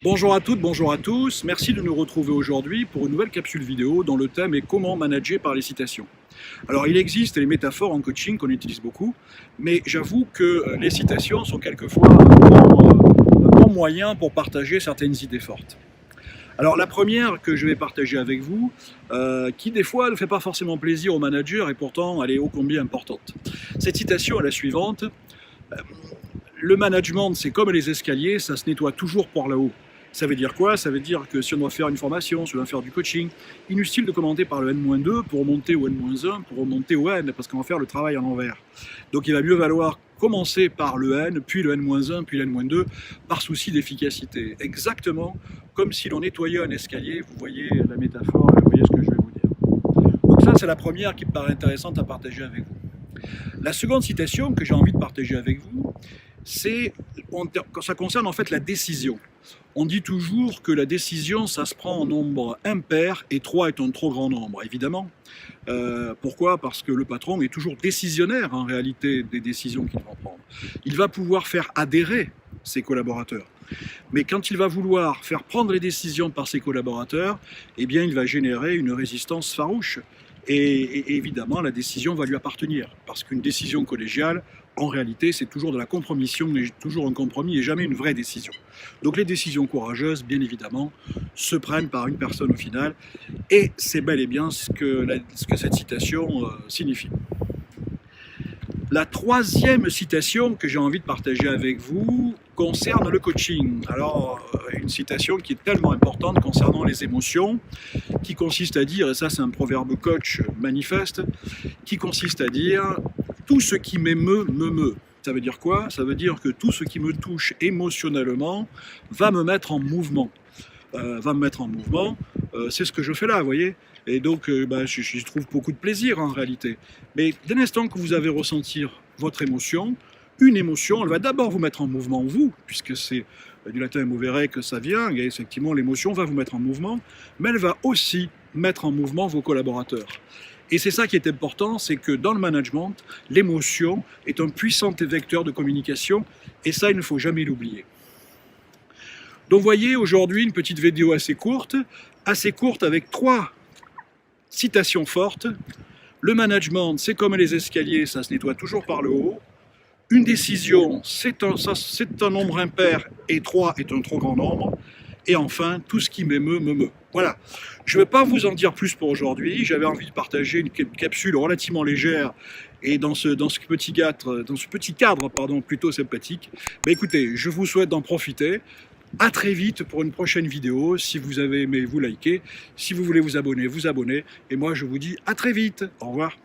Bonjour à toutes, bonjour à tous. Merci de nous retrouver aujourd'hui pour une nouvelle capsule vidéo dont le thème est comment manager par les citations. Alors il existe les métaphores en coaching qu'on utilise beaucoup, mais j'avoue que les citations sont quelquefois un bon moyen pour partager certaines idées fortes. Alors la première que je vais partager avec vous, qui des fois ne fait pas forcément plaisir aux managers et pourtant elle est ô combien importante. Cette citation est la suivante. Le management, c'est comme les escaliers, ça se nettoie toujours par là-haut. Ça veut dire quoi? Ça veut dire que si on doit faire une formation, si on doit faire du coaching, inutile de commencer par le N-2 pour remonter au N-1, pour remonter au N, parce qu'on va faire le travail à l'envers. Donc il va mieux valoir commencer par le N, puis le N-1, puis le N-2, par souci d'efficacité. Exactement comme si l'on nettoyait un escalier, vous voyez la métaphore, vous voyez ce que je vais vous dire. Donc ça, c'est la première qui me paraît intéressante à partager avec vous. La seconde citation que j'ai envie de partager avec vous, ça concerne en fait la décision. On dit toujours que la décision, ça se prend en nombre impair et 3 est un trop grand nombre, évidemment. Pourquoi? Parce que le patron est toujours décisionnaire en réalité des décisions qu'il va prendre. Il va pouvoir faire adhérer ses collaborateurs. Mais quand il va vouloir faire prendre les décisions par ses collaborateurs, eh bien il va générer une résistance farouche. Et évidemment, la décision va lui appartenir. Parce qu'une décision collégiale, en réalité, c'est toujours de la compromission, mais toujours un compromis et jamais une vraie décision. Donc les décisions courageuses, bien évidemment, se prennent par une personne au final. Et c'est bel et bien ce que cette citation signifie. La troisième citation que j'ai envie de partager avec vous concerne le coaching. Alors, une citation qui est tellement importante concernant les émotions, qui consiste à dire, et ça c'est un proverbe coach manifeste, qui consiste à dire « tout ce qui m'émeut, me meut ». Ça veut dire quoi? Ça veut dire que tout ce qui me touche émotionnellement va me mettre en mouvement. C'est ce que je fais là, vous voyez. Et donc, je trouve beaucoup de plaisir en réalité. Mais dès l'instant que vous avez ressenti votre émotion, une émotion, elle va d'abord vous mettre en mouvement, vous, puisque c'est du latin movere que ça vient, et effectivement l'émotion va vous mettre en mouvement, mais elle va aussi mettre en mouvement vos collaborateurs. Et c'est ça qui est important, c'est que dans le management, l'émotion est un puissant vecteur de communication, et ça, il ne faut jamais l'oublier. Donc, vous voyez, aujourd'hui, une petite vidéo assez courte avec 3 citations fortes. Le management, c'est comme les escaliers, ça se nettoie toujours par le haut. Une décision, c'est un nombre impair et 3 est un trop grand nombre. Et enfin, tout ce qui m'émeut, me meut. Voilà. Je ne vais pas vous en dire plus pour aujourd'hui. J'avais envie de partager une capsule relativement légère et dans ce petit cadre plutôt sympathique. Mais écoutez, je vous souhaite d'en profiter. À très vite pour une prochaine vidéo. Si vous avez aimé, vous likez. Si vous voulez vous abonner, vous abonnez. Et moi, je vous dis à très vite. Au revoir.